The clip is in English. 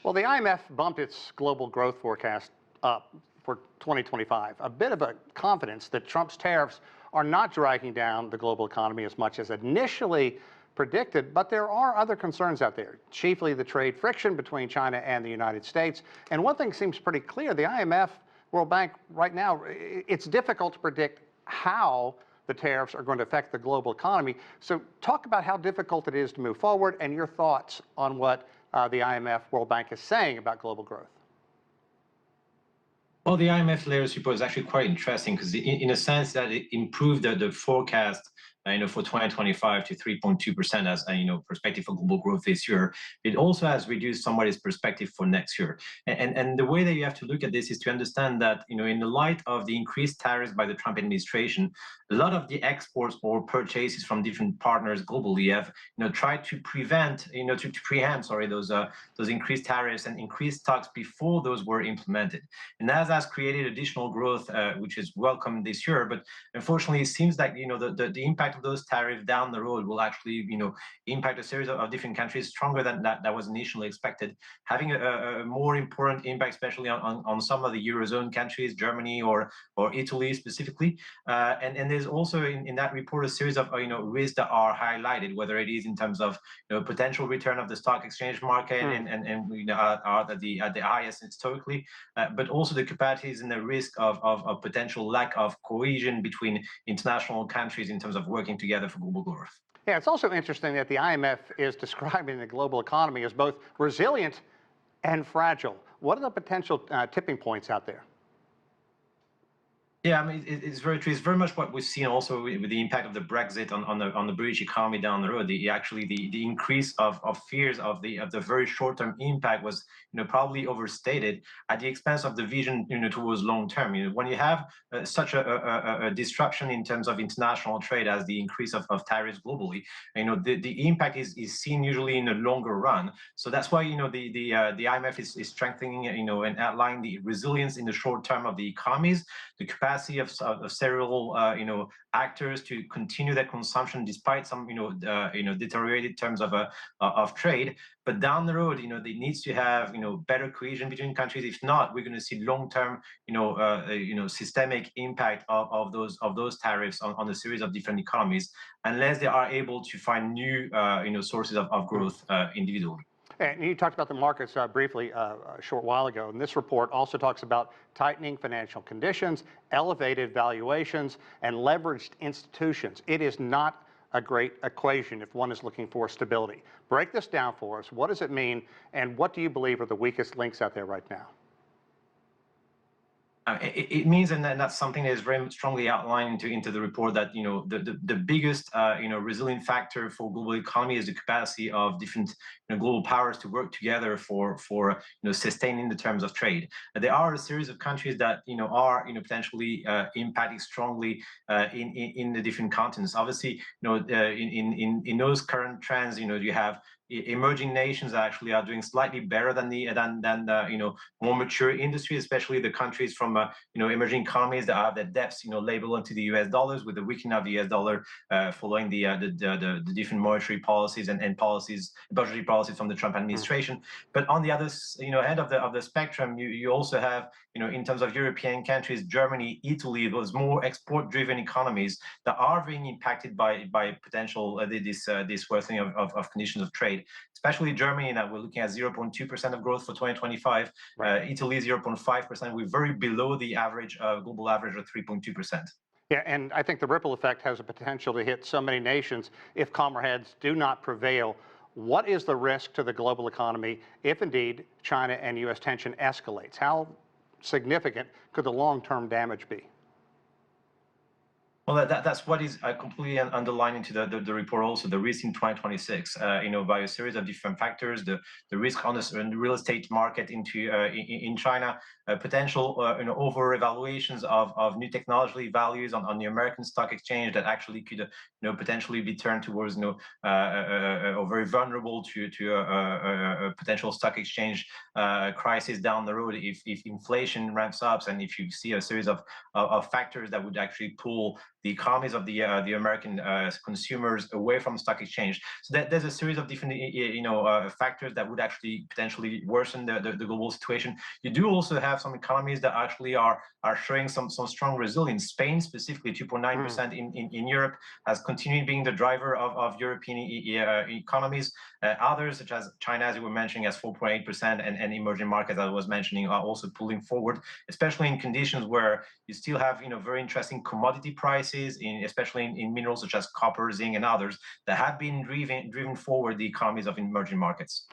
Well, the IMF bumped its global growth forecast up for 2025. A bit of a confidence that Trump's tariffs are not dragging down the global economy as much as initially predicted, but there are other concerns out there, chiefly the trade friction between China and the United States. And one thing seems pretty clear, the IMF, World Bank, right now, it's difficult to predict how the tariffs are going to affect the global economy. So talk about how difficult it is to move forward and your thoughts on what the IMF, World Bank is saying about global growth. Well, the IMF latest report is actually quite interesting because, in a sense, that it improved the forecast, for 2025 to 3.2% as perspective for global growth this year. It also has reduced somewhat its perspective for next year. And the way that you have to look at this is to understand that in the light of the increased tariffs by the Trump administration, a lot of the exports or purchases from different partners globally have tried to preempt those increased tariffs and increased stocks before those were implemented. And that has created additional growth, which is welcome this year. But unfortunately, it seems like the impact of those tariffs down the road will actually impact a series of different countries stronger than that was initially expected, having a more important impact, especially on some of the Eurozone countries, Germany or Italy specifically. And there's also in that report a series of risks that are highlighted, whether it is in terms of potential return of the stock exchange market and are at the highest historically, but also the capacities and the risk of potential lack of cohesion between international countries in terms of working together for global growth. Yeah, it's also interesting that the IMF is describing the global economy as both resilient and fragile. What are the potential tipping points out there? Yeah, I mean, it's very true. It's very much what we've seen also with the impact of the Brexit on the British economy down the road. The increase of fears of the very short-term impact was probably overstated at the expense of the vision towards long-term. When you have such a disruption in terms of international trade as the increase of tariffs globally, the impact is seen usually in the longer run. So that's why the IMF is strengthening and outlining the resilience in the short term of the economies, the capacity of several actors to continue their consumption despite some deteriorated terms of trade. But down the road, it needs to have better cohesion between countries. If not, we're going to see long-term systemic impact of those tariffs on a series of different economies, unless they are able to find new sources of growth individually. And you talked about the markets briefly a short while ago, and this report also talks about tightening financial conditions, elevated valuations, and leveraged institutions. It is not a great equation if one is looking for stability. Break this down for us. What does it mean, and what do you believe are the weakest links out there right now? It means, and that's something that is very strongly outlined into the report, that the biggest resilient factor for global economy is the capacity of different global powers to work together for sustaining the terms of trade. There are a series of countries that are potentially impacting strongly in the different continents. Obviously, in those current trends, you have emerging nations that actually are doing slightly better than the more mature industries, especially the countries from emerging economies that have their debts labeled into the U.S. dollars, with the weakening of the U.S. dollar following the different monetary policies and budgetary policies from the Trump administration. But on the other end of the spectrum, you also have in terms of European countries, Germany, Italy, those more export-driven economies that are being impacted by potential this worsening of conditions of trade. Especially Germany, that we're looking at 0.2% of growth for 2025. Right. Italy 0.5%. We're very below the average global average of 3.2%. Yeah, and I think the ripple effect has a potential to hit so many nations if calmer heads do not prevail. What is the risk to the global economy if indeed China and U.S. tension escalates? How significant could the long-term damage be? Well, that's what is completely underlined into the report also, the risk in 2026, by a series of different factors, the risk on the real estate market in China, potential over-evaluations of new technology values on the American stock exchange that actually could potentially be turned towards or very vulnerable to a potential stock exchange crisis down the road if inflation ramps up, and if you see a series of factors that would actually pull the economies of the American consumers away from stock exchange. So there's a series of different factors that would actually potentially worsen the global situation. You do also have some economies that actually are showing some strong resilience. Spain specifically, 2.9% in Europe, has continued being the driver of European economies. Others, such as China, as you were mentioning, has 4.8%, and emerging markets, as I was mentioning, are also pulling forward, especially in conditions where you still have very interesting commodity prices, especially in minerals such as copper, zinc, and others that have been driven forward the economies of emerging markets.